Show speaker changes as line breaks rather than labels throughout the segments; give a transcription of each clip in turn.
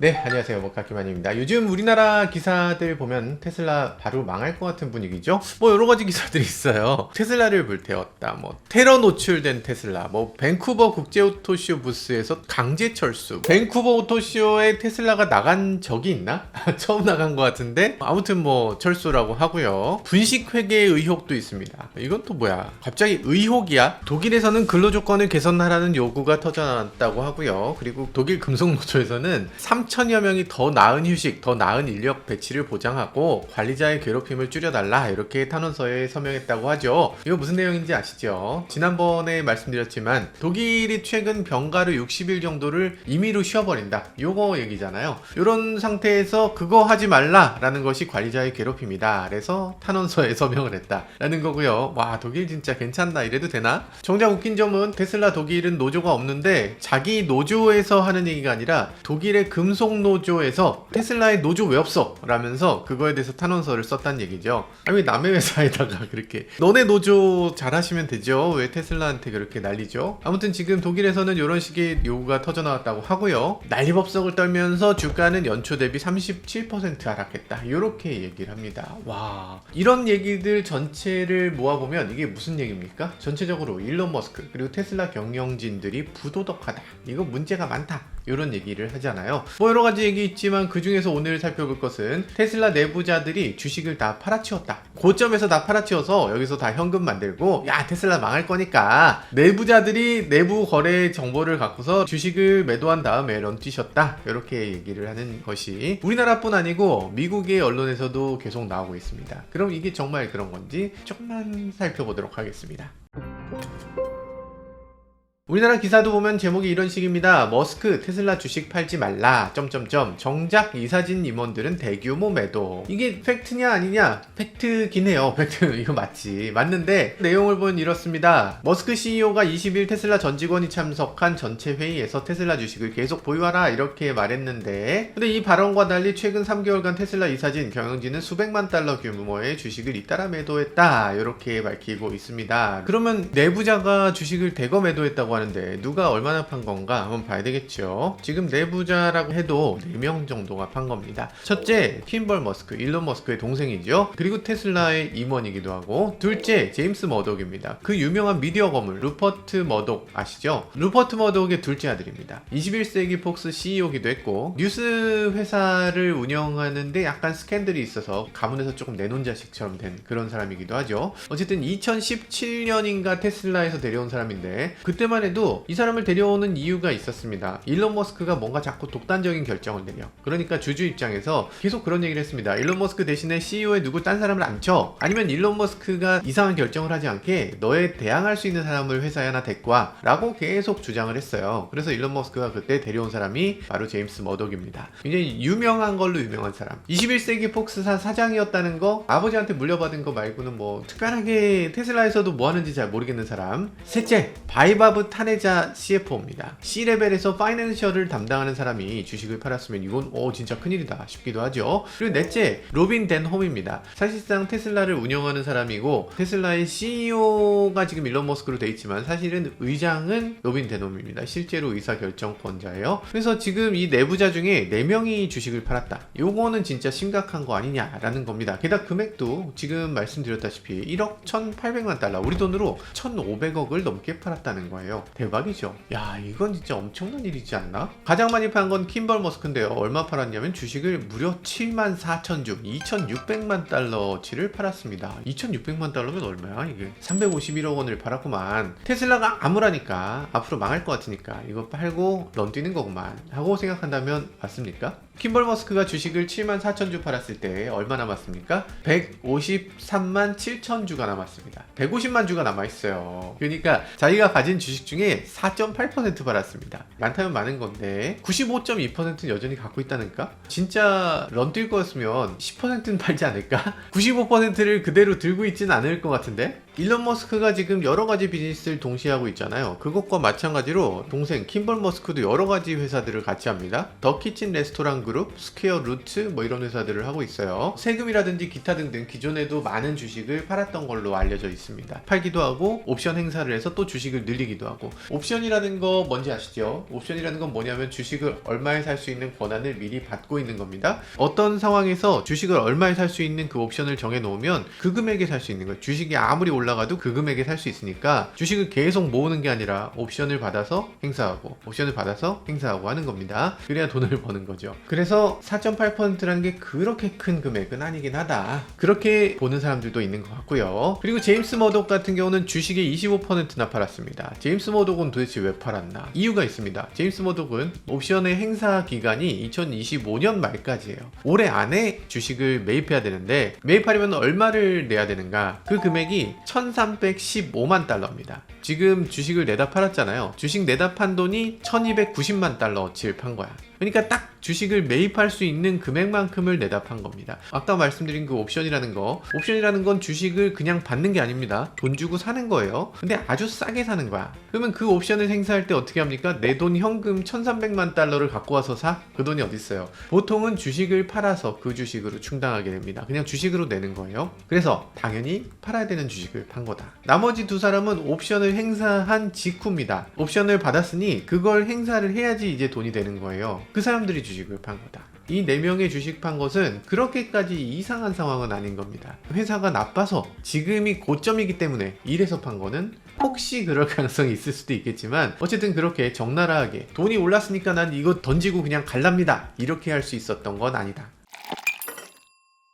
네, 안녕하세요. 목카키만입니다. 요즘 우리나라 기사들 보면 테슬라 바로 망할 것 같은 분위기죠? 뭐 여러 가지 기사들이 있어요. 테슬라를 불태웠다, 뭐 테러 노출된 테슬라, 뭐 밴쿠버 국제오토쇼 부스에서 강제 철수. 밴쿠버 오토쇼에 테슬라가 나간 적이 있나? 처음 나간 것 같은데 아무튼 뭐 철수라고 하고요. 분식회계 의혹도 있습니다. 이건 또 뭐야? 갑자기 의혹이야? 독일에서는 근로조건을 개선하라는 요구가 터져나왔다고 하고요. 그리고 독일 금속노조에서는 3천여 명이 더 나은 휴식, 더 나은 인력 배치를 보장하고 관리자의 괴롭힘을 줄여달라 이렇게 탄원서에 서명했다고 하죠. 이거 무슨 내용인지 아시죠? 지난번에 말씀드렸지만 독일이 최근 병가로 60일 정도를 임의로 쉬어버린다. 요거 얘기잖아요. 이런 상태에서 그거 하지 말라라는 것이 관리자의 괴롭힘이다. 그래서 탄원서에 서명을 했다라는 거고요. 와, 독일 진짜 괜찮다 이래도 되나? 정작 웃긴 점은 테슬라 독일은 노조가 없는데 자기 노조에서 하는 얘기가 아니라 독일의 금속노조에서 테슬라의 노조 왜 없어? 라면서 그거에 대해서 탄원서를 썼다는 얘기죠. 아니 남의 회사에다가 그렇게 너네 노조 잘하시면 되죠. 왜 테슬라한테 그렇게 난리죠? 아무튼 지금 독일에서는 이런 식의 요구가 터져나왔다고 하고요. 난리법석을 떨면서 주가는 연초 대비 37% 하락했다. 이렇게 얘기를 합니다. 와, 이런 얘기들 전체를 모아보면 이게 무슨 얘기입니까? 전체적으로 일론 머스크 그리고 테슬라 경영진들이 부도덕하다. 이거 문제가 많다. 이런 얘기를 하잖아요. 뭐 여러 가지 얘기 있지만 그 중에서 오늘 살펴볼 것은 테슬라 내부자들이 주식을 다 팔아치웠다. 고점에서 다 팔아치워서 여기서 다 현금 만들고 야 테슬라 망할 거니까 내부자들이 내부 거래 정보를 갖고서 주식을 매도한 다음에 런뛰셨다. 이렇게 얘기를 하는 것이 우리나라뿐 아니고 미국의 언론에서도 계속 나오고 있습니다. 그럼 이게 정말 그런 건지 조금만 살펴보도록 하겠습니다. 우리나라 기사도 보면 제목이 이런 식입니다. 머스크 테슬라 주식 팔지 말라 정작 이 사진 임원들은 대규모 매도. 이게 팩트냐 아니냐? 팩트긴 해요. 팩트 이거 맞지. 맞는데 내용을 보면 이렇습니다. 머스크 CEO가 20일 테슬라 전 직원이 참석한 전체 회의에서 테슬라 주식을 계속 보유하라 이렇게 말했는데 근데 이 발언과 달리 최근 3개월간 테슬라 이 사진 경영진은 수백만 달러 규모의 주식을 잇따라 매도했다 이렇게 밝히고 있습니다. 그러면 내부자가 주식을 대거 매도했다고 하는데 누가 얼마나 판 건가 한번 봐야 되겠죠. 지금 내부자라고 해도 4명 정도가 판 겁니다. 첫째, 킴벌 머스크, 일론 머스크의 동생이죠. 그리고 테슬라의 임원이기도 하고 둘째, 제임스 머독입니다. 그 유명한 미디어 거물 루퍼트 머독 아시죠? 루퍼트 머독의 둘째 아들입니다. 21세기 폭스 CEO기도 했고 뉴스 회사를 운영하는데 약간 스캔들이 있어서 가문에서 조금 내놓은 자식처럼 된 그런 사람이기도 하죠. 어쨌든 2017년인가 테슬라에서 데려온 사람인데 그때만 해도 이 사람을 데려오는 이유가 있었습니다. 일론 머스크가 뭔가 자꾸 독단적인 결정을 내려. 그러니까 주주 입장에서 계속 그런 얘기를 했습니다. 일론 머스크 대신에 CEO에 누구 딴 사람을 앉혀. 아니면 일론 머스크가 이상한 결정을 하지 않게 너에 대항할 수 있는 사람을 회사에 하나 데리고 와 라고 계속 주장을 했어요. 그래서 일론 머스크가 그때 데려온 사람이 바로 제임스 머독입니다. 굉장히 유명한 걸로 유명한 사람. 21세기 폭스사 사장이었다는 거, 아버지한테 물려받은 거 말고는 뭐 특별하게 테슬라에서도 뭐 하는지 잘 모르겠는 사람. 셋째, 바이바브 타네자 CFO입니다. C레벨에서 파이낸셜을 담당하는 사람이 주식을 팔았으면 이건 진짜 큰일이다 싶기도 하죠. 그리고 넷째, 로빈 댄 홈입니다. 사실상 테슬라를 운영하는 사람이고 테슬라의 CEO가 지금 일론 머스크로 돼 있지만 사실은 의장은 로빈 댄 홈입니다. 실제로 의사결정권자예요. 그래서 지금 이 내부자 중에 4명이 주식을 팔았다. 요거는 진짜 심각한 거 아니냐라는 겁니다. 게다가 금액도 지금 말씀드렸다시피 1억 1,800만 달러 우리 돈으로 1,500억을 넘게 팔았다는 거예요. 대박이죠. 야, 이건 진짜 엄청난 일이지 않나? 가장 많이 판 건 킴벌 머스크인데요. 얼마 팔았냐면 주식을 무려 74,000주 2,600만 달러치를 팔았습니다. 2,600만 달러면 얼마야 이게? 351억 원을 팔았구만. 테슬라가 암울하니까 앞으로 망할 것 같으니까 이거 팔고 넌 뛰는 거구만 하고 생각한다면 맞습니까? 킴벌 머스크가 주식을 74,000주 팔았을 때 얼마 남았습니까? 153만 7천주가 남았습니다. 150만 주가 남아있어요. 그러니까 자기가 가진 주식 중에 4.8% 팔았습니다. 많다면 많은 건데 95.2%는 여전히 갖고 있다는가? 진짜 런 뛸 거였으면 10%는 팔지 않을까? 95%를 그대로 들고 있진 않을 것 같은데? 일론 머스크가 지금 여러 가지 비즈니스를 동시에 하고 있잖아요. 그것과 마찬가지로 동생 킴벌 머스크도 여러 가지 회사들을 같이 합니다. 더 키친 레스토랑 그룹, 스퀘어 루트 뭐 이런 회사들을 하고 있어요. 세금이라든지 기타 등등 기존에도 많은 주식을 팔았던 걸로 알려져 있습니다. 팔기도 하고 옵션 행사를 해서 또 주식을 늘리기도 하고. 옵션이라는 거 뭔지 아시죠? 옵션이라는 건 뭐냐면 주식을 얼마에 살 수 있는 권한을 미리 받고 있는 겁니다. 어떤 상황에서 주식을 얼마에 살 수 있는 그 옵션을 정해 놓으면 그 금액에 살 수 있는 거예요. 주식이 아무리 올라가도 그 금액에 살 수 있으니까 주식을 계속 모으는 게 아니라 옵션을 받아서 행사하고 옵션을 받아서 행사하고 하는 겁니다. 그래야 돈을 버는 거죠. 그래서 4.8%라는 게 그렇게 큰 금액은 아니긴 하다. 그렇게 보는 사람들도 있는 것 같고요. 그리고 제임스 머독 같은 경우는 주식의 25%나 팔았습니다. 제임스 머독은 도대체 왜 팔았나? 이유가 있습니다. 제임스 머독은 옵션의 행사 기간이 2025년 말까지예요. 올해 안에 주식을 매입해야 되는데 매입하려면 얼마를 내야 되는가? 그 금액이 1315만 달러입니다. 지금 주식을 내다 팔았잖아요. 주식 내다 판 돈이 1290만 달러어치를 판 거야. 그러니까 딱 주식을 매입할 수 있는 금액만큼을 내다 판 겁니다. 아까 말씀드린 그 옵션이라는 건 주식을 그냥 받는 게 아닙니다. 돈 주고 사는 거예요. 근데 아주 싸게 사는 거야. 그러면 그 옵션을 행사할 때 어떻게 합니까? 내 돈 현금 1300만 달러를 갖고 와서 사? 그 돈이 어딨어요? 보통은 주식을 팔아서 그 주식으로 충당하게 됩니다. 그냥 주식으로 내는 거예요. 그래서 당연히 팔아야 되는 주식을 판 거다. 나머지 두 사람은 옵션을 행사한 직후입니다. 옵션을 받았으니 그걸 행사를 해야지 이제 돈이 되는 거예요. 그 사람들이 주식을 판 거다. 이 4명의 주식 판 것은 그렇게까지 이상한 상황은 아닌 겁니다. 회사가 나빠서 지금이 고점이기 때문에 이래서 판 거는 혹시 그럴 가능성이 있을 수도 있겠지만 어쨌든 그렇게 적나라하게 돈이 올랐으니까 난 이거 던지고 그냥 갈랍니다. 이렇게 할 수 있었던 건 아니다.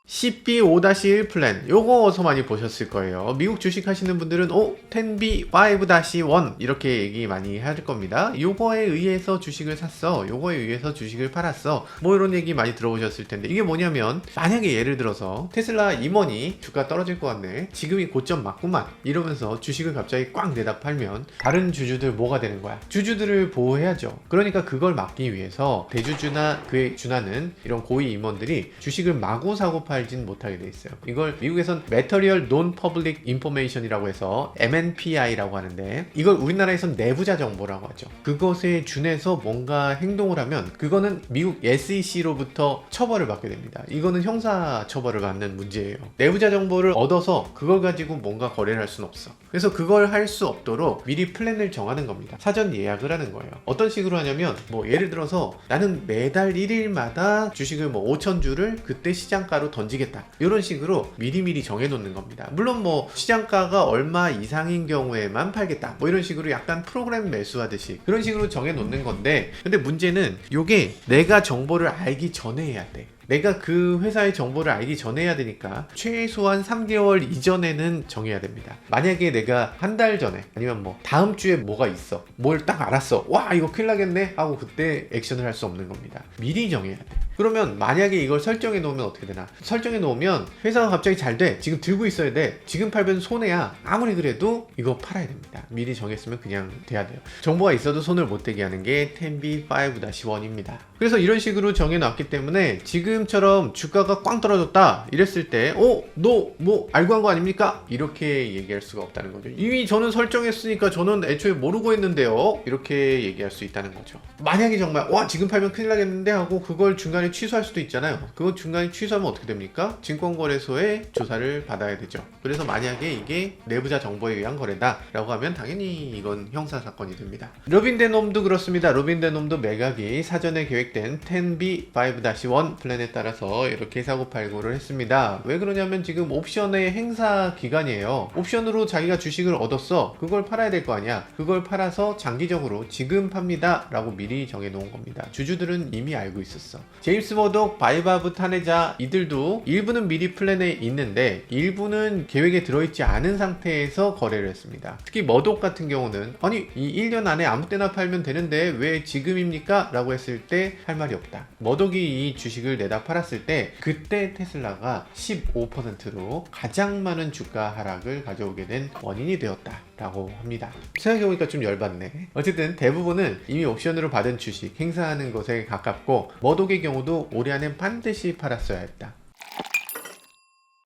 CB5-1 플랜, 요거 어서 많이 보셨을 거예요. 미국 주식 하시는 분들은 10B5-1 이렇게 얘기 많이 할 겁니다. 요거에 의해서 주식을 샀어, 요거에 의해서 주식을 팔았어, 뭐 이런 얘기 많이 들어보셨을 텐데, 이게 뭐냐면 만약에 예를 들어서 테슬라 임원이 주가 떨어질 것 같네, 지금이 고점 맞구만 이러면서 주식을 갑자기 꽉 내다 팔면 다른 주주들 뭐가 되는 거야? 주주들을 보호해야죠. 그러니까 그걸 막기 위해서 대주주나 그에 준하는 이런 고위 임원들이 주식을 마구 사고 팔진 못하게 돼 있어요. 이걸 미국에선 Material Non-Public Information이라고 해서 MNPI라고 하는데, 이걸 우리나라에선 내부자 정보라고 하죠. 그것에 준해서 뭔가 행동을 하면 그거는 미국 SEC로부터 처벌을 받게 됩니다. 이거는 형사 처벌을 받는 문제예요. 내부자 정보를 얻어서 그걸 가지고 뭔가 거래를 할 수는 없어. 그래서 그걸 할 수 없도록 미리 플랜을 정하는 겁니다. 사전 예약을 하는 거예요. 어떤 식으로 하냐면 뭐 예를 들어서 나는 매달 1일마다 주식을 뭐 5,000주를 그때 시장가로 던지겠다, 이런 식으로 미리미리 정해놓는 겁니다. 물론 뭐 시장가가 얼마 이상인 경우에만 팔겠다, 뭐 이런 식으로 약간 프로그램 매수하듯이 그런 식으로 정해놓는 건데, 근데 문제는 요게 내가 정보를 알기 전에 해야 돼. 내가 그 회사의 정보를 알기 전에 해야 되니까 최소한 3개월 이전에는 정해야 됩니다. 만약에 내가 한 달 전에 아니면 뭐 다음 주에 뭐가 있어, 뭘 딱 알았어, 와 이거 큰일 나겠네 하고 그때 액션을 할 수 없는 겁니다. 미리 정해야 돼. 그러면 만약에 이걸 설정해 놓으면 어떻게 되나? 설정해 놓으면 회사가 갑자기 잘 돼, 지금 들고 있어야 돼, 지금 팔면 손해야, 아무리 그래도 이거 팔아야 됩니다. 미리 정했으면 그냥 돼야 돼요. 정보가 있어도 손을 못 대게 하는 게 10B5-1입니다. 그래서 이런 식으로 정해 놨기 때문에 지금처럼 주가가 꽝 떨어졌다 이랬을 때 너 뭐 알고 한 거 아닙니까? 이렇게 얘기할 수가 없다는 거죠. 이미 저는 설정했으니까 저는 애초에 모르고 했는데요, 이렇게 얘기할 수 있다는 거죠. 만약에 정말 와 지금 팔면 큰일 나겠는데 하고 그걸 중간에 취소할 수도 있잖아요. 그거 중간에 취소하면 어떻게 됩니까? 증권거래소에 조사를 받아야 되죠. 그래서 만약에 이게 내부자 정보에 의한 거래다 라고 하면 당연히 이건 형사사건이 됩니다. 로빈대놈도 그렇습니다. 로빈대놈도 매각이 사전에 계획된 10B5-1 플랜에 따라서 이렇게 사고팔고를 했습니다. 왜 그러냐면 지금 옵션의 행사 기간이에요. 옵션으로 자기가 주식을 얻었어, 그걸 팔아야 될 거 아니야. 그걸 팔아서 장기적으로 지금 팝니다 라고 미리 정해놓은 겁니다. 주주들은 이미 알고 있었어. 제임스 머독, 바이바브 타네자, 이들도 일부는 미리 플랜에 있는데 일부는 계획에 들어있지 않은 상태에서 거래를 했습니다. 특히 머독 같은 경우는 아니 이 1년 안에 아무 때나 팔면 되는데 왜 지금입니까? 라고 했을 때 할 말이 없다. 머독이 이 주식을 내다 팔았을 때 그때 테슬라가 15%로 가장 많은 주가 하락을 가져오게 된 원인이 되었다 라고 합니다. 생각해보니까 좀 열받네. 어쨌든 대부분은 이미 옵션으로 받은 주식 행사하는 것에 가깝고, 머독의 경우도 올해 안엔 반드시 팔았어야 했다.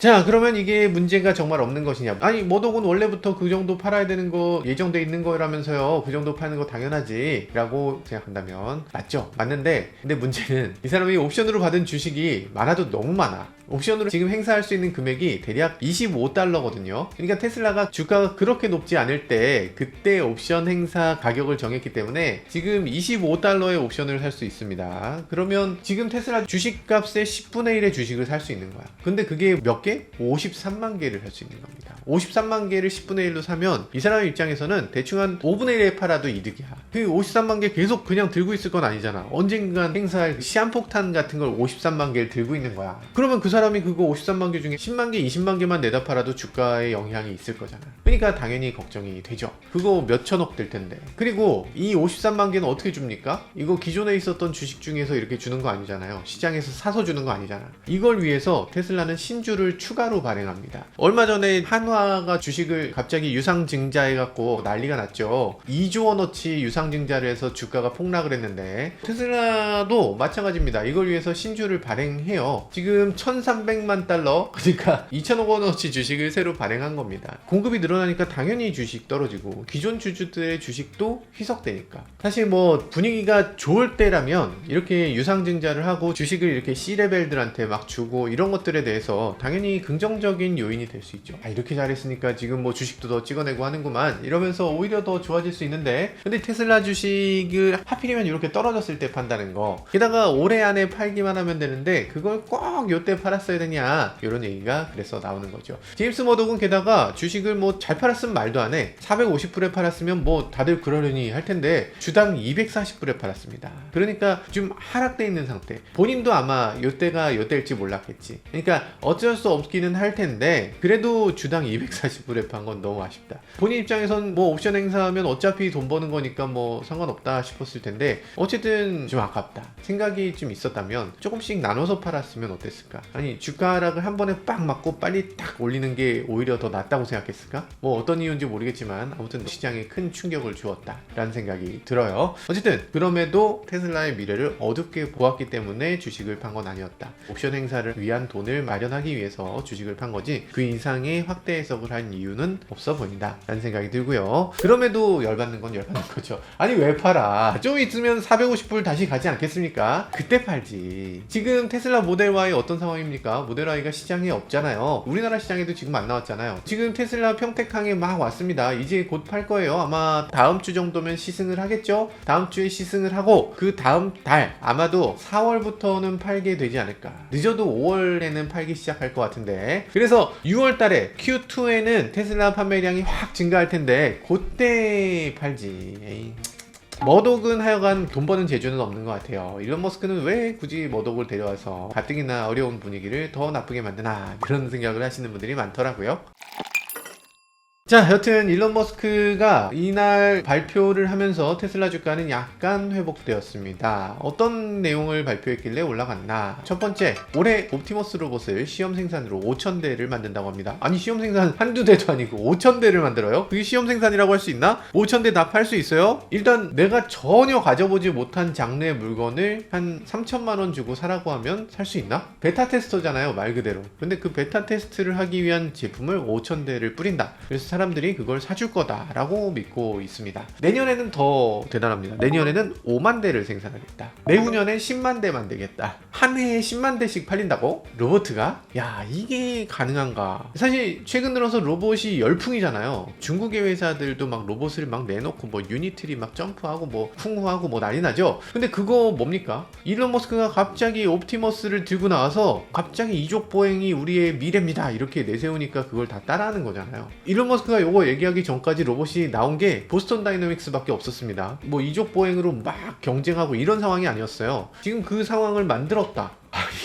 자, 그러면 이게 문제가 정말 없는 것이냐? 아니, 머독은 원래부터 그 정도 팔아야 되는 거 예정돼 있는 거라면서요. 그 정도 파는 거 당연하지 라고 생각한다면 맞죠? 맞는데, 근데 문제는 이 사람이 옵션으로 받은 주식이 많아도 너무 많아. 옵션으로 지금 행사할 수 있는 금액이 대략 25달러거든요. 그러니까 테슬라가 주가가 그렇게 높지 않을 때 그때 옵션 행사 가격을 정했기 때문에 지금 25달러의 옵션을 살 수 있습니다. 그러면 지금 테슬라 주식값의 10분의 1의 주식을 살 수 있는 거야. 근데 그게 몇 개? 53만 개를 살 수 있는 겁니다. 53만 개를 10분의 1로 사면 이 사람의 입장에서는 대충 한 5분의 1에 팔아도 이득이야. 그 53만 개 계속 그냥 들고 있을 건 아니잖아. 언젠간 행사할 시한폭탄 같은 걸 53만 개를 들고 있는 거야. 그러면 그 사람이 그거 53만 개 중에 10만 개, 20만 개만 내다 팔아도 주가에 영향이 있을 거잖아. 그러니까 당연히 걱정이 되죠. 그거 몇 천억 될 텐데. 그리고 이 53만 개는 어떻게 줍니까? 이거 기존에 있었던 주식 중에서 이렇게 주는 거 아니잖아요. 시장에서 사서 주는 거 아니잖아. 이걸 위해서 테슬라는 신주를 추가로 발행합니다. 얼마 전에 한화가 주식을 갑자기 유상증자해갖고 난리가 났죠. 2조 원어치 유상증자를 해서 주가가 폭락을 했는데 테슬라도 마찬가지입니다. 이걸 위해서 신주를 발행해요. 지금 1300만 달러, 그러니까 2000억 원어치 주식을 새로 발행한 겁니다. 공급이 늘어나니까 당연히 주식 떨어지고 기존 주주들의 주식도 희석되니까. 사실 뭐 분위기가 좋을 때라면 이렇게 유상증자를 하고 주식을 이렇게 C레벨들한테 막 주고 이런 것들에 대해서 당연히 긍정적인 요인이 될 수 있죠. 아, 이렇게 잘했으니까 지금 뭐 주식도 더 찍어내고 하는구만 이러면서 오히려 더 좋아질 수 있는데, 근데 테슬라 주식을 하필이면 이렇게 떨어졌을 때 판다는 거, 게다가 올해 안에 팔기만 하면 되는데 그걸 꼭 요때 팔았어야 되냐, 이런 얘기가 그래서 나오는 거죠. 제임스 머독은 게다가 주식을 뭐 잘 팔았으면 말도 안 해. 450불에 팔았으면 뭐 다들 그러려니 할 텐데 주당 240불에 팔았습니다. 그러니까 좀 하락돼 있는 상태. 본인도 아마 요때가 요때일지 몰랐겠지. 그러니까 어쩔 수 없기는 할 텐데 그래도 주당 240불에 판 건 너무 아쉽다. 본인 입장에선 뭐 옵션 행사하면 어차피 돈 버는 거니까 뭐 상관없다 싶었을 텐데 어쨌든 좀 아깝다 생각이 좀 있었다면 조금씩 나눠서 팔았으면 어땠을까? 아니, 주가 하락을 한 번에 빡 맞고 빨리 딱 올리는 게 오히려 더 낫다고 생각했을까? 뭐 어떤 이유인지 모르겠지만 아무튼 시장에 큰 충격을 주었다 라는 생각이 들어요. 어쨌든 그럼에도 테슬라의 미래를 어둡게 보았기 때문에 주식을 판 건 아니었다. 옵션 행사를 위한 돈을 마련하기 위해서 주식을 판 거지 그 이상의 확대 해석을 한 이유는 없어 보인다 라는 생각이 들고요. 그럼에도 열받는 건 열받는 거죠. 아니, 왜 팔아? 좀 있으면 450불 다시 가지 않겠습니까? 그때 팔지. 지금 테슬라 모델 Y 어떤 상황입니까? 모델 Y가 시장에 없잖아요. 우리나라 시장에도 지금 안 나왔잖아요. 지금 테슬라 평택항에 막 왔습니다. 이제 곧 팔 거예요. 아마 다음 주 정도면 시승을 하겠죠? 다음 주에 시승을 하고 그 다음 달 아마도 4월부터는 팔게 되지 않을까. 늦어도 5월에는 팔기 시작할 것 같은데, 그래서 6월 달에 Q2에는 테슬라 판매량이 확 증가할 텐데 그때 팔지. 에이. 머독은 하여간 돈 버는 재주는 없는 것 같아요. 일론 머스크는 왜 굳이 머독을 데려와서 가뜩이나 어려운 분위기를 더 나쁘게 만드나, 그런 생각을 하시는 분들이 많더라고요. 자, 여튼 일론 머스크가 이날 발표를 하면서 테슬라 주가는 약간 회복되었습니다. 어떤 내용을 발표했길래 올라갔나? 첫 번째, 올해 옵티머스 로봇을 시험 생산으로 5,000대를 만든다고 합니다. 아니, 시험 생산 한두 대도 아니고 5,000대를 만들어요? 그게 시험 생산이라고 할 수 있나? 5,000대 다 팔 수 있어요? 일단 내가 전혀 가져보지 못한 장르의 물건을 한 3천만 원 주고 사라고 하면 살 수 있나? 베타 테스터잖아요, 말 그대로. 근데 그 베타 테스트를 하기 위한 제품을 5,000대를 뿌린다. 그래서 사람들이 그걸 사줄 거다라고 믿고 있습니다. 내년에는 더 대단합니다. 내년에는 5만 대를 생산하겠다. 내후년엔 10만 대 만들겠다. 한 해에 10만 대씩 팔린다고? 로봇가? 야, 이게 가능한가? 사실 최근 들어서 로봇이 열풍이잖아요. 중국의 회사들도 막 로봇을 막 내놓고 뭐 유니트리 막 점프하고 뭐 풍후하고 뭐 난리 나죠. 근데 그거 뭡니까? 일론 머스크가 갑자기 옵티머스를 들고 나와서 갑자기 이족 보행이 우리의 미래입니다 이렇게 내세우니까 그걸 다 따라하는 거잖아요. 일론 머스크가 요거 얘기하기 전까지 로봇이 나온 게 보스턴 다이너믹스 밖에 없었습니다. 뭐 이족 보행으로 막 경쟁하고 이런 상황이 아니었어요. 지금 그 상황을 만들었다.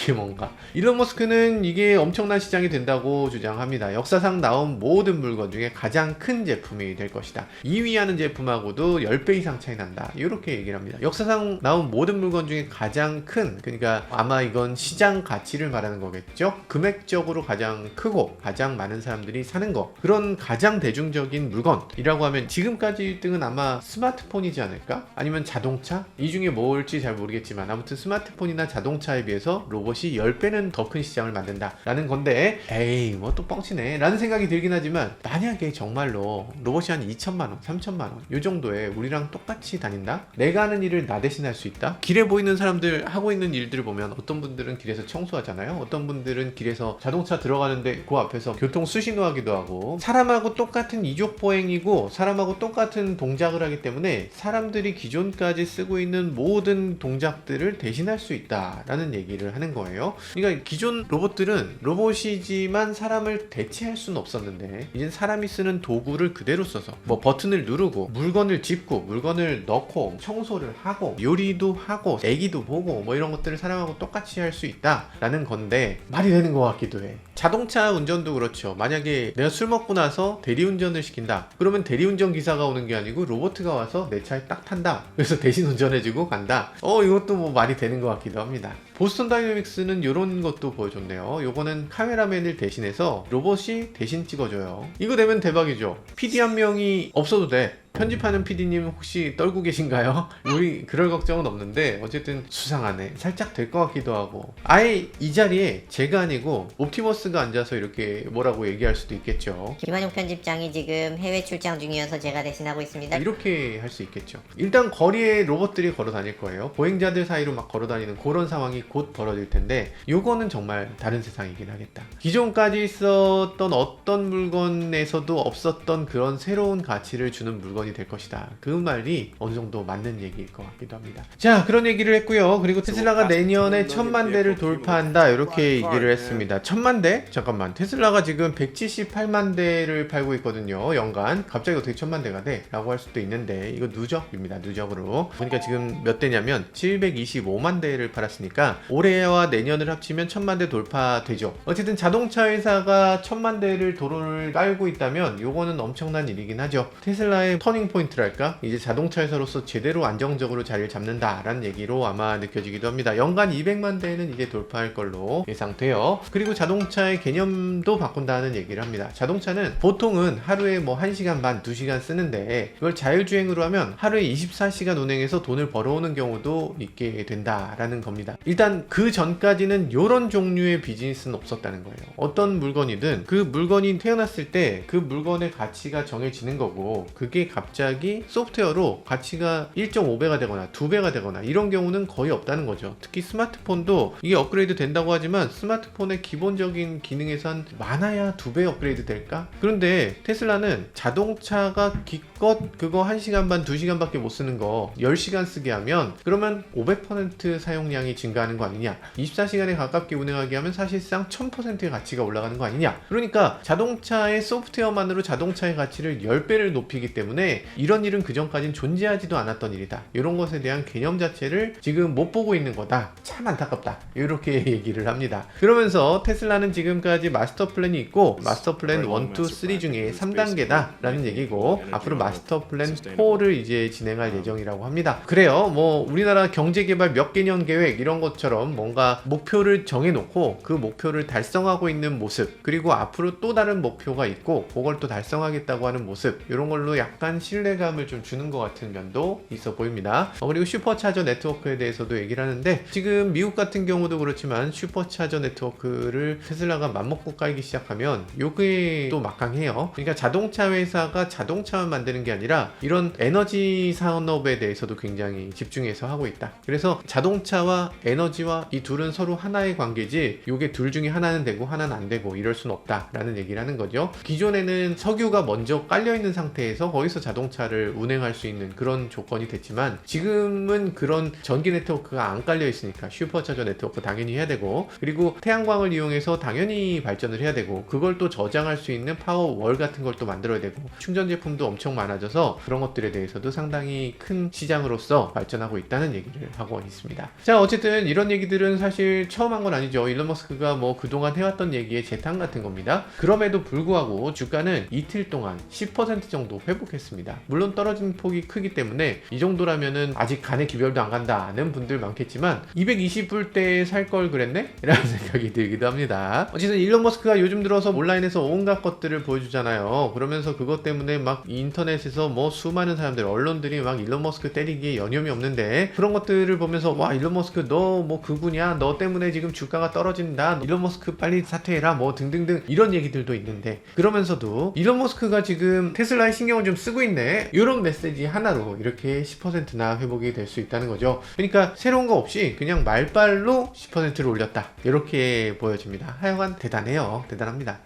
이게 뭔가. 일론 머스크는 이게 엄청난 시장이 된다고 주장합니다. 역사상 나온 모든 물건 중에 가장 큰 제품이 될 것이다. 2위 하는 제품하고도 10배 이상 차이 난다. 이렇게 얘기를 합니다. 역사상 나온 모든 물건 중에 가장 큰, 그러니까 아마 이건 시장 가치를 말하는 거겠죠? 금액적으로 가장 크고 가장 많은 사람들이 사는 거, 그런 가장 대중적인 물건이라고 하면 지금까지 1등은 아마 스마트폰이지 않을까? 아니면 자동차? 이 중에 뭘지 잘 모르겠지만 아무튼 스마트폰이나 자동차에 비해서 로봇이 로봇이 10배는 더 큰 시장을 만든다 라는 건데, 에이 뭐 또 뻥치네 라는 생각이 들긴 하지만, 만약에 정말로 로봇이 한 2천만원 3천만원 요 정도에 우리랑 똑같이 다닌다? 내가 하는 일을 나 대신 할 수 있다? 길에 보이는 사람들 하고 있는 일들을 보면 어떤 분들은 길에서 청소하잖아요. 어떤 분들은 길에서 자동차 들어가는데 그 앞에서 교통 수신호하기도 하고, 사람하고 똑같은 이족보행이고 사람하고 똑같은 동작을 하기 때문에 사람들이 기존까지 쓰고 있는 모든 동작들을 대신할 수 있다라는 얘기를 하는 거예요. 그러니까 기존 로봇들은 로봇이지만 사람을 대체할 수는 없었는데, 이젠 사람이 쓰는 도구를 그대로 써서 뭐 버튼을 누르고 물건을 짚고 물건을 넣고 청소를 하고 요리도 하고 애기도 보고 뭐 이런 것들을 사람하고 똑같이 할 수 있다라는 건데, 말이 되는 것 같기도 해. 자동차 운전도 그렇죠. 만약에 내가 술 먹고 나서 대리운전을 시킨다, 그러면 대리운전 기사가 오는 게 아니고 로봇가 와서 내 차에 딱 탄다. 그래서 대신 운전해주고 간다. 이것도 뭐 말이 되는 것 같기도 합니다. 보스턴 다이내믹스는 이런 것도 보여줬네요. 요거는 카메라맨을 대신해서 로봇이 대신 찍어줘요. 이거 되면 대박이죠. PD 한 명이 없어도 돼. 편집하는 PD님 혹시 떨고 계신가요? 우리 그럴 걱정은 없는데, 어쨌든 수상하네. 살짝 될 것 같기도 하고, 아예 이 자리에 제가 아니고 옵티머스가 앉아서 이렇게 뭐라고 얘기할 수도 있겠죠.
김한용 편집장이 지금 해외 출장 중이어서 제가 대신하고 있습니다.
이렇게 할 수 있겠죠. 일단 거리에 로봇들이 걸어 다닐 거예요. 보행자들 사이로 막 걸어 다니는 그런 상황이 곧 벌어질 텐데, 요거는 정말 다른 세상이긴 하겠다. 기존까지 있었던 어떤 물건에서도 없었던 그런 새로운 가치를 주는 물건이 될 것이다. 그 말이 어느 정도 맞는 얘기일 것 같기도 합니다. 자, 그런 얘기를 했고요. 그리고 테슬라가 내년에 1000만 대를 돌파한다, 이렇게 얘기를 했습니다. 1000만 대? 잠깐만, 테슬라가 지금 178만 대를 팔고 있거든요, 연간. 갑자기 어떻게 1000만 대가 돼? 라고 할 수도 있는데, 이거 누적입니다. 누적으로. 그러니까 지금 몇 대냐면 725만 대를 팔았으니까 올해와 내년을 합치면 1000만 대 돌파되죠. 어쨌든 자동차 회사가 1000만 대를 도로를 깔고 있다면 요거는 엄청난 일이긴 하죠. 테슬라의 터닝 포인트랄까? 이제 자동차 회사로서 제대로 안정적으로 자리를 잡는다라는 얘기로 아마 느껴지기도 합니다. 연간 200만 대는 이제 돌파할 걸로 예상돼요. 그리고 자동차의 개념도 바꾼다는 얘기를 합니다. 자동차는 보통은 하루에 뭐 1시간 반, 2시간 쓰는데, 그걸 자율주행으로 하면 하루에 24시간 운행해서 돈을 벌어오는 경우도 있게 된다라는 겁니다. 일단 그 전까지는 이런 종류의 비즈니스는 없었다는 거예요. 어떤 물건이든 그 물건이 태어났을 때 그 물건의 가치가 정해지는 거고, 그게 갑자기 소프트웨어로 가치가 1.5배가 되거나 2배가 되거나 이런 경우는 거의 없다는 거죠. 특히 스마트폰도 이게 업그레이드 된다고 하지만 스마트폰의 기본적인 기능에서 한 많아야 2배 업그레이드 될까? 그런데 테슬라는 자동차가 기껏 그거 1시간 반 2시간밖에 못 쓰는 거 10시간 쓰게 하면 그러면 500% 사용량이 증가하는 거 아니냐, 24시간에 가깝게 운행하게 하면 사실상 1000%의 가치가 올라가는 거 아니냐. 그러니까 자동차의 소프트웨어만으로 자동차의 가치를 10배를 높이기 때문에 이런 일은 그전까지는 존재하지도 않았던 일이다. 이런 것에 대한 개념 자체를 지금 못 보고 있는 거다. 참 안타깝다. 이렇게 얘기를 합니다. 그러면서 테슬라는 지금까지 마스터 플랜이 있고, 마스터 플랜 1, 2, 3 중에 3단계다 라는 얘기고, 앞으로 마스터 플랜 4를 이제 진행할 예정이라고 합니다. 그래요. 뭐 우리나라 경제개발 몇 개년 계획 이런 것처럼 뭔가 목표를 정해놓고 그 목표를 달성하고 있는 모습, 그리고 앞으로 또 다른 목표가 있고 그걸 또 달성하겠다고 하는 모습, 이런 걸로 약간 신뢰감을 좀 주는 것 같은 면도 있어 보입니다. 그리고 슈퍼차저 네트워크에 대해서도 얘기를 하는데, 지금 미국 같은 경우도 그렇지만 슈퍼차저 네트워크를 테슬라가 맘먹고 깔기 시작하면 요게 또 막강해요. 그러니까 자동차 회사가 자동차만 만드는 게 아니라 이런 에너지 산업에 대해서도 굉장히 집중해서 하고 있다. 그래서 자동차와 에너지와 이 둘은 서로 하나의 관계지, 요게 둘 중에 하나는 되고 하나는 안 되고 이럴 순 없다 라는 얘기를 하는 거죠. 기존에는 석유가 먼저 깔려있는 상태에서 거기서 자동차를 운행할 수 있는 그런 조건이 됐지만, 지금은 그런 전기 네트워크가 안 깔려 있으니까 슈퍼차저 네트워크 당연히 해야 되고, 그리고 태양광을 이용해서 당연히 발전을 해야 되고, 그걸 또 저장할 수 있는 파워월 같은 걸 또 만들어야 되고, 충전 제품도 엄청 많아져서 그런 것들에 대해서도 상당히 큰 시장으로서 발전하고 있다는 얘기를 하고 있습니다. 자, 어쨌든 이런 얘기들은 사실 처음 한 건 아니죠. 일론 머스크가 뭐 그동안 해왔던 얘기의 재탕 같은 겁니다. 그럼에도 불구하고 주가는 이틀 동안 10% 정도 회복했습니다. 겁니다. 물론 떨어진 폭이 크기 때문에 이 정도라면은 아직 간의 기별도 안 간다는 분들 많겠지만 220불대에 살 걸 그랬네? 라는 생각이 들기도 합니다. 어쨌든 일론 머스크가 요즘 들어서 온라인에서 온갖 것들을 보여주잖아요. 그러면서 그것 때문에 막 인터넷에서 뭐 수많은 사람들, 언론들이 막 일론 머스크 때리기에 여념이 없는데 그런 것들을 보면서 와 일론 머스크 너 뭐 그분이야, 너 때문에 지금 주가가 떨어진다, 일론 머스크 빨리 사퇴해라 뭐 등등등 이런 얘기들도 있는데, 그러면서도 일론 머스크가 지금 테슬라에 신경을 좀 쓰고 있네, 이런 메시지 하나로 이렇게 10%나 회복이 될 수 있다는 거죠. 그러니까 새로운 거 없이 그냥 말발로 10%를 올렸다, 이렇게 보여집니다. 하여간 대단해요. 대단합니다.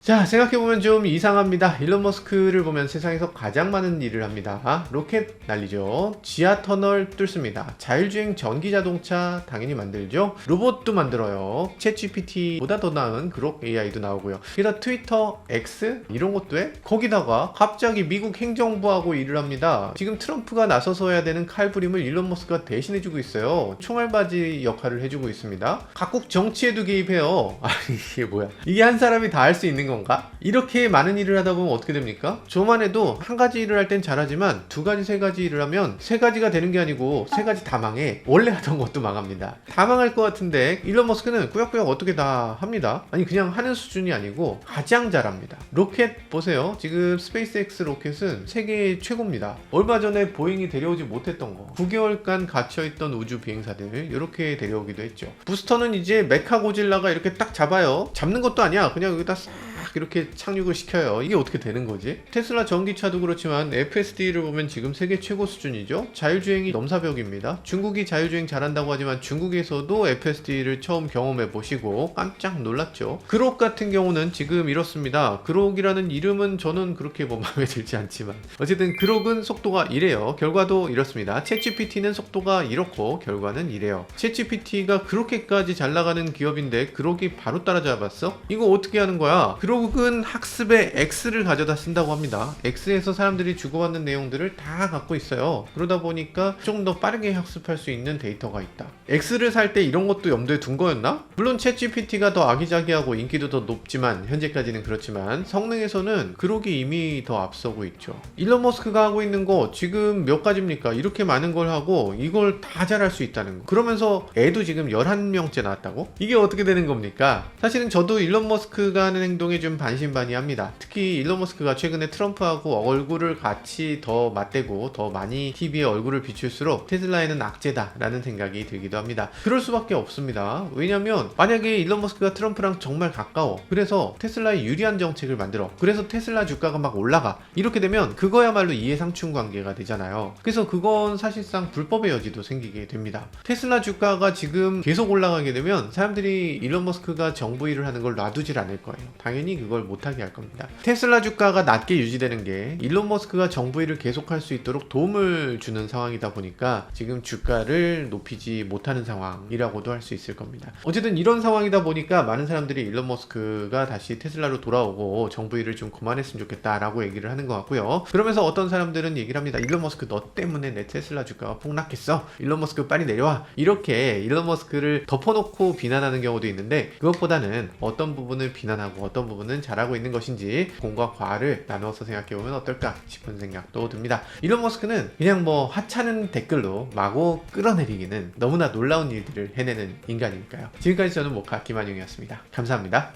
자, 생각해보면 좀 이상합니다. 일론 머스크를 보면 세상에서 가장 많은 일을 합니다. 로켓 날리죠. 지하 터널 뚫습니다. 자율주행 전기자동차 당연히 만들죠. 로봇도 만들어요. 챗GPT보다 더 나은 그록 AI도 나오고요. 게다가 트위터, X 이런 것도 해. 거기다가 갑자기 미국 행정부하고 일을 합니다. 지금 트럼프가 나서서 해야 되는 칼부림을 일론 머스크가 대신해주고 있어요. 총알바지 역할을 해주고 있습니다. 각국 정치에도 개입해요. 아니 이게 뭐야. 이게 한 사람이 다 할 수 있는 건가? 이렇게 많은 일을 하다 보면 어떻게 됩니까? 저만 해도 한 가지 일을 할 땐 잘하지만 두 가지, 세 가지 일을 하면 세 가지가 되는 게 아니고 세 가지 다 망해. 원래 하던 것도 망합니다. 다 망할 것 같은데 일론 머스크는 꾸역꾸역 어떻게 다 합니다. 아니 그냥 하는 수준이 아니고 가장 잘합니다. 로켓 보세요. 지금 스페이스X 로켓은 세계 최고입니다. 얼마 전에 보잉이 데려오지 못했던 거 9개월간 갇혀있던 우주 비행사들 이렇게 데려오기도 했죠. 부스터는 이제 메카 고질라가 이렇게 딱 잡아요. 잡는 것도 아니야. 그냥 여기다 싹 이렇게 착륙을 시켜요. 이게 어떻게 되는 거지? 테슬라 전기차도 그렇지만 FSD를 보면 지금 세계 최고 수준이죠. 자율주행이 넘사벽입니다. 중국이 자율주행 잘한다고 하지만 중국에서도 FSD를 처음 경험해 보시고 깜짝 놀랐죠. 그록 같은 경우는 지금 이렇습니다. 그록이라는 이름은 저는 그렇게 뭐 마음에 들지 않지만 어쨌든 그록은 속도가 이래요. 결과도 이렇습니다. 챗GPT는 속도가 이렇고 결과는 이래요. 챗GPT가 그렇게까지 잘 나가는 기업인데 그록이 바로 따라잡았어? 이거 어떻게 하는 거야? 그록은 학습에 X를 가져다 쓴다고 합니다. X에서 사람들이 주고받는 내용들을 다 갖고 있어요. 그러다 보니까 좀 더 빠르게 학습할 수 있는 데이터가 있다. X를 살 때 이런 것도 염두에 둔 거였나? 물론 챗GPT가 더 아기자기하고 인기도 더 높지만 현재까지는 그렇지만 성능에서는 그록이 이미 더 앞서고 있죠. 일론 머스크가 하고 있는 거 지금 몇 가지입니까? 이렇게 많은 걸 하고 이걸 다 잘할 수 있다는 거. 그러면서 애도 지금 11명째 나왔다고? 이게 어떻게 되는 겁니까? 사실은 저도 일론 머스크가 하는 행동에 좀 반신반의합니다. 특히 일론 머스크가 최근에 트럼프하고 얼굴을 같이 더 맞대고 더 많이 TV에 얼굴을 비출수록 테슬라에는 악재다 라는 생각이 들기도 합니다. 그럴 수밖에 없습니다. 왜냐면 만약에 일론 머스크가 트럼프랑 정말 가까워, 그래서 테슬라에 유리한 정책을 만들어, 그래서 테슬라 주가가 막 올라가, 이렇게 되면 그거야말로 이해상충 관계가 되잖아요. 그래서 그건 사실상 불법의 여지도 생기게 됩니다. 테슬라 주가가 지금 계속 올라가게 되면 사람들이 일론 머스크가 정부 일을 하는 걸 놔두질 않을 거예요. 당연히 그걸 못하게 할 겁니다. 테슬라 주가가 낮게 유지되는 게 일론 머스크가 정부 일을 계속할 수 있도록 도움을 주는 상황이다 보니까 지금 주가를 높이지 못하는 상황이라고도 할 수 있을 겁니다. 어쨌든 이런 상황이다 보니까 많은 사람들이 일론 머스크가 다시 테슬라로 돌아오고 정부 일을 좀 그만했으면 좋겠다라고 얘기를 하는 것 같고요. 그러면서 어떤 사람들은 얘기를 합니다. 일론 머스크 너 때문에 내 테슬라 주가가 폭락했어. 일론 머스크 빨리 내려와. 이렇게 일론 머스크를 덮어놓고 비난하는 경우도 있는데, 그것보다는 어떤 부분을 비난하고 어떤 부분은 잘하고 있는 것인지 공과 과를 나눠서 생각해보면 어떨까 싶은 생각도 듭니다. 일론 머스크는 그냥 뭐 하찮은 댓글로 마구 끌어내리기는 너무나 놀라운 일들을 해내는 인간이니까요. 지금까지 저는 모카 김한용이었습니다. 감사합니다.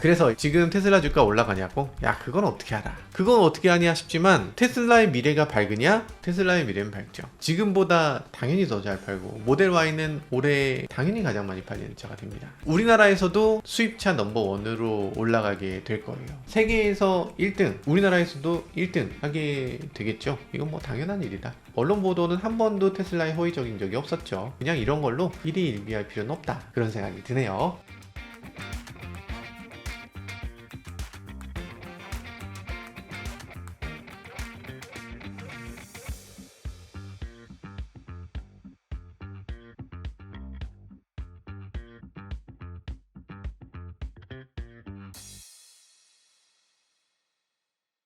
그래서 지금 테슬라 주가 올라가냐고? 야, 그건 어떻게 알아? 그건 어떻게 하냐 싶지만 테슬라의 미래가 밝으냐? 테슬라의 미래는 밝죠. 지금보다 당연히 더 잘 팔고 모델 Y는 올해 당연히 가장 많이 팔리는 차가 됩니다. 우리나라에서도 수입차 넘버1으로 올라가게 될 거예요. 세계에서 1등, 우리나라에서도 1등 하게 되겠죠. 이건 뭐 당연한 일이다. 언론 보도는 한 번도 테슬라에 허위적인 적이 없었죠. 그냥 이런 걸로 일희일비할 필요는 없다, 그런 생각이 드네요.